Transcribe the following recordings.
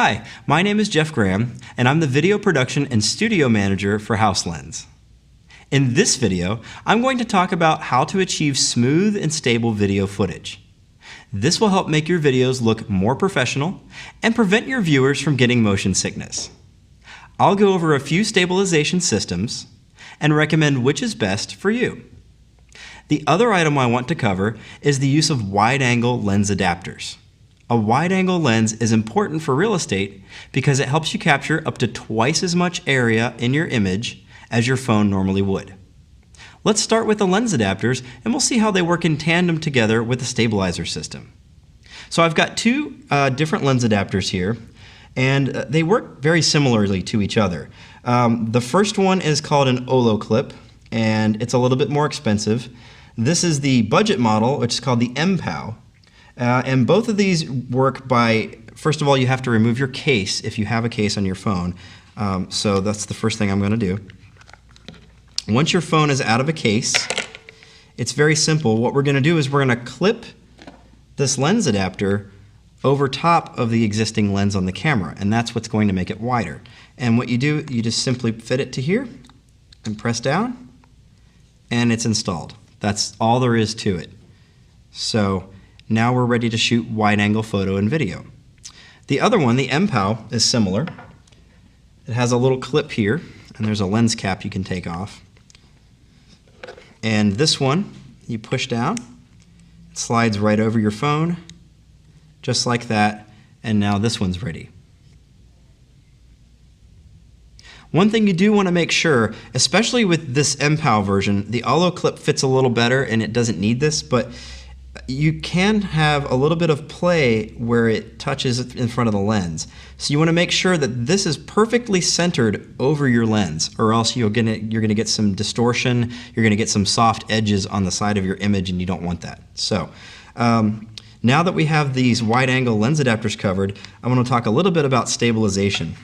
Hi, my name is Jeff Graham, and I'm the Video Production and Studio Manager for HouseLens. In this video, I'm going to talk about how to achieve smooth and stable video footage. This will help make your videos look more professional and prevent your viewers from getting motion sickness. I'll go over a few stabilization systems and recommend which is best for you. The other item I want to cover is the use of wide-angle lens adapters. A wide-angle lens is important for real estate because it helps you capture up to twice as much area in your image as your phone normally would. Let's start with the lens adapters and we'll see how they work in tandem together with the stabilizer system. So I've got two different lens adapters here, and they work very similarly to each other. The first one is called an Olloclip, and it's a little bit more expensive. This is the budget model, which is called the MPOW. And both of these work by, first of all, you have to remove your case if you have a case on your phone. So that's the first thing I'm going to do. Once your phone is out of a case, it's very simple. What we're going to do is we're going to clip this lens adapter over top of the existing lens on the camera, and that's what's going to make it wider. And what you do, you just simply fit it to here and press down, and it's installed. That's all there is to it. So now we're ready to shoot wide-angle photo and video. The other one, the MPOW, is similar. It has a little clip here, and there's a lens cap you can take off. And this one, you push down, it slides right over your phone, just like that, and now this one's ready. One thing you do want to make sure, especially with this MPOW version, the Olloclip fits a little better and it doesn't need this, but you can have a little bit of play where it touches in front of the lens. So you want to make sure that this is perfectly centered over your lens, or else you're gonna get some distortion, you're gonna get some soft edges on the side of your image, and you don't want that. So now that we have these wide-angle lens adapters covered, I want to talk a little bit about stabilization.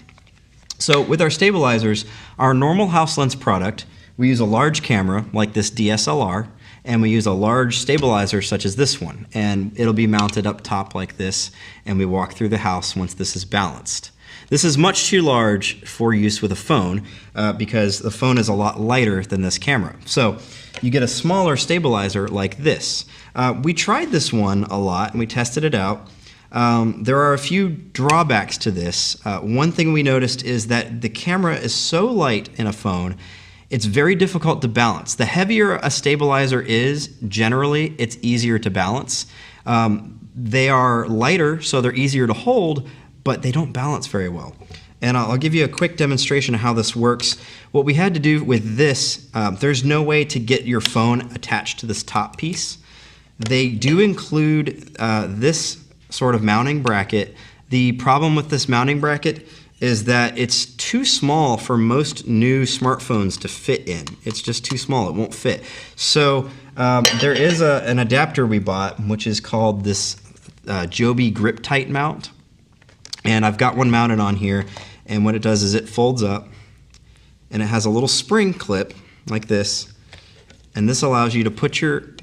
So with our stabilizers, our normal HouseLens product, we use a large camera like this DSLR, and we use a large stabilizer such as this one, and it'll be mounted up top like this, and we walk through the house once this is balanced. This is much too large for use with a phone because the phone is a lot lighter than this camera. So you get a smaller stabilizer like this. We tried this one a lot and we tested it out. There are a few drawbacks to this. One thing we noticed is that the camera is so light in a phone, it's very difficult to balance. The heavier a stabilizer is, generally, it's easier to balance. They are lighter, so they're easier to hold, but they don't balance very well. And I'll give you a quick demonstration of how this works. What we had to do with this, there's no way to get your phone attached to this top piece. They do include this sort of mounting bracket. The problem with this mounting bracket is that it's too small for most new smartphones to fit in. It's just too small, it won't fit. So there is an adapter we bought, which is called this Joby Grip Tight mount. And I've got one mounted on here, and what it does is it folds up, and it has a little spring clip like this, and this allows you to put your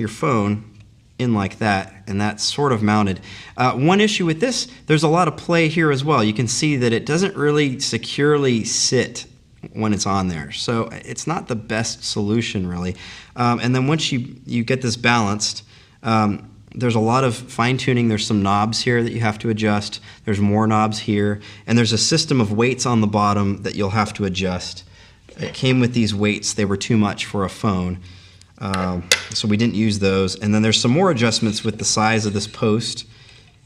phone in like that, and that's sort of mounted. One issue with this, there's a lot of play here as well. You can see that it doesn't really securely sit when it's on there, so it's not the best solution really. And then once you get this balanced, there's a lot of fine-tuning. There's some knobs here that you have to adjust. There's more knobs here, and there's a system of weights on the bottom that you'll have to adjust. It came with these weights. They were too much for a phone. So we didn't use those. And then there's some more adjustments with the size of this post,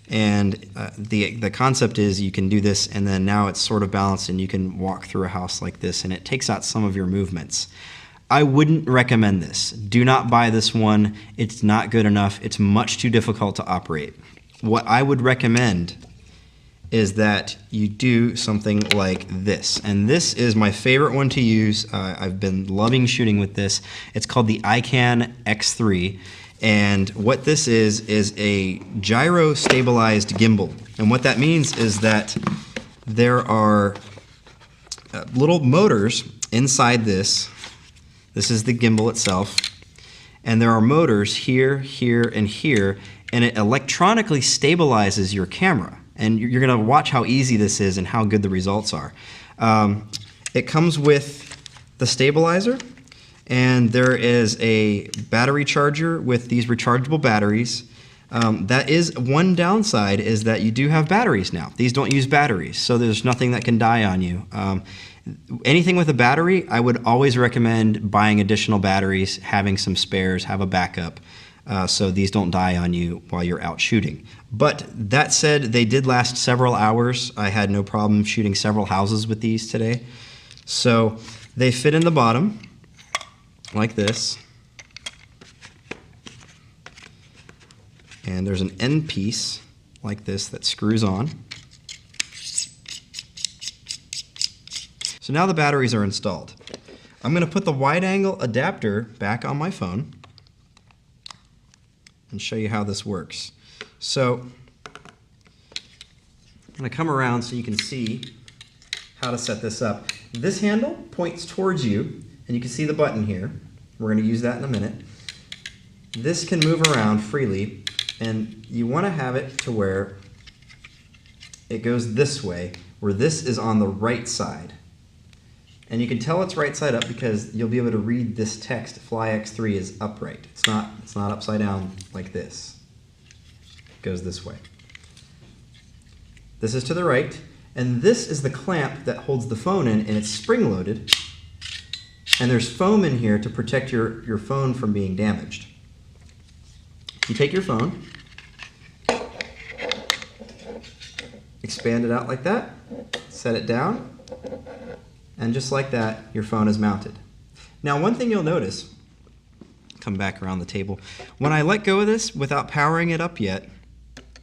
and the concept is you can do this, and then now it's sort of balanced and you can walk through a house like this, and it takes out some of your movements. I wouldn't recommend this. Do not buy this one. It's not good enough. It's much too difficult to operate. What I would recommend is that you do something like this. And this is my favorite one to use. I've been loving shooting with this. It's called the iCan X3. And what this is a gyro stabilized gimbal. And what that means is that there are little motors inside this. This is the gimbal itself. And there are motors here, here, and here. And it electronically stabilizes your camera. And you're going to watch how easy this is and how good the results are. It comes with the stabilizer, and there is a battery charger with these rechargeable batteries. That is one downside, is that you do have batteries now. These don't use batteries, so there's nothing that can die on you. Anything with a battery, I would always recommend buying additional batteries, having some spares, have a backup, so these don't die on you while you're out shooting. But that said, they did last several hours. I had no problem shooting several houses with these today. So they fit in the bottom like this. And there's an end piece like this that screws on. So now the batteries are installed. I'm going to put the wide angle adapter back on my phone and show you how this works. So I'm going to come around so you can see how to set this up. This handle points towards you, and you can see the button here. We're going to use that in a minute. This can move around freely, and you want to have it to where it goes this way, where this is on the right side. And you can tell it's right side up because you'll be able to read this text. FlyX3 is upright. It's not upside down like this. It goes this way. This is to the right, and this is the clamp that holds the phone in, and it's spring-loaded. And there's foam in here to protect your phone from being damaged. You take your phone, expand it out like that, set it down, and just like that, your phone is mounted. Now, one thing you'll notice, come back around the table, when I let go of this without powering it up yet,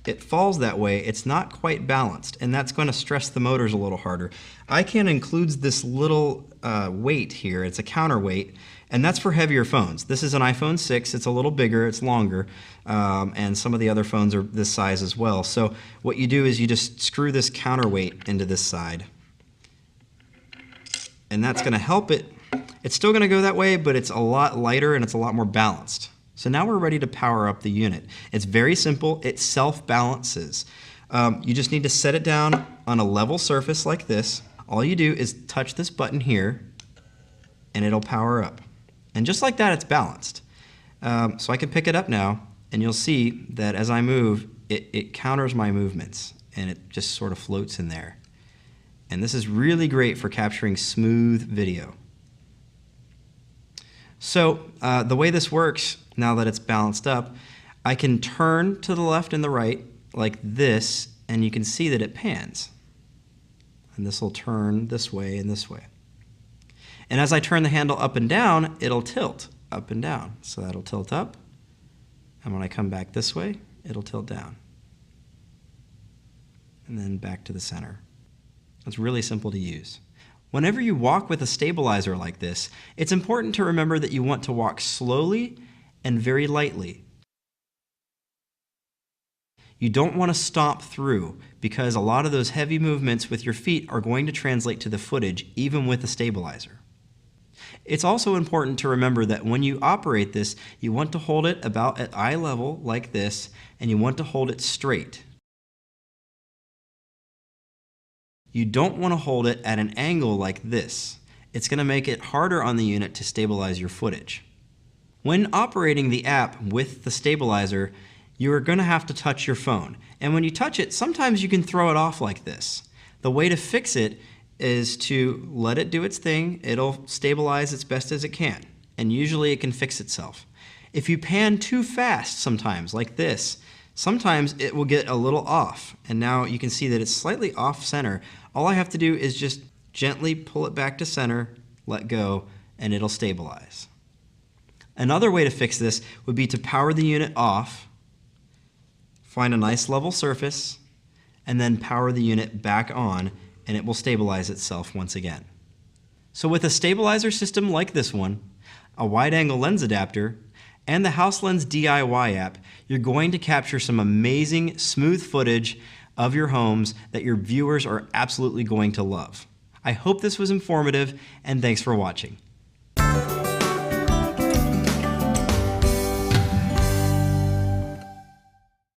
it falls that way. It's not quite balanced, and that's going to stress the motors a little harder. ICANN includes this little weight here. It's a counterweight, and that's for heavier phones. This is an iPhone 6. It's a little bigger. It's longer, and some of the other phones are this size as well. So what you do is you just screw this counterweight into this side, and that's going to help it. It's still going to go that way, but it's a lot lighter and it's a lot more balanced. So now we're ready to power up the unit. It's very simple. It self-balances. You just need to set it down on a level surface like this. All you do is touch this button here, and it'll power up. And just like that, it's balanced. So I can pick it up now, and you'll see that as I move, it counters my movements, and it just sort of floats in there. And this is really great for capturing smooth video. So the way this works, now that it's balanced up, I can turn to the left and the right like this, and you can see that it pans. And this will turn this way and this way. And as I turn the handle up and down, it'll tilt up and down. So that'll tilt up, and when I come back this way, it'll tilt down. And then back to the center. It's really simple to use. Whenever you walk with a stabilizer like this, it's important to remember that you want to walk slowly and very lightly. You don't want to stomp through, because a lot of those heavy movements with your feet are going to translate to the footage even with a stabilizer. It's also important to remember that when you operate this, you want to hold it about at eye level like this, and you want to hold it straight. You don't want to hold it at an angle like this. It's going to make it harder on the unit to stabilize your footage. When operating the app with the stabilizer, you are going to have to touch your phone. And when you touch it, sometimes you can throw it off like this. The way to fix it is to let it do its thing. It'll stabilize as best as it can, and usually it can fix itself. If you pan too fast sometimes, like this, sometimes it will get a little off, and now you can see that it's slightly off center. All I have to do is just gently pull it back to center, let go, and it'll stabilize. Another way to fix this would be to power the unit off, find a nice level surface, and then power the unit back on, and it will stabilize itself once again. So with a stabilizer system like this one, a wide-angle lens adapter, and the HouseLens DIY app, you're going to capture some amazing smooth footage of your homes that your viewers are absolutely going to love. I hope this was informative, and thanks for watching.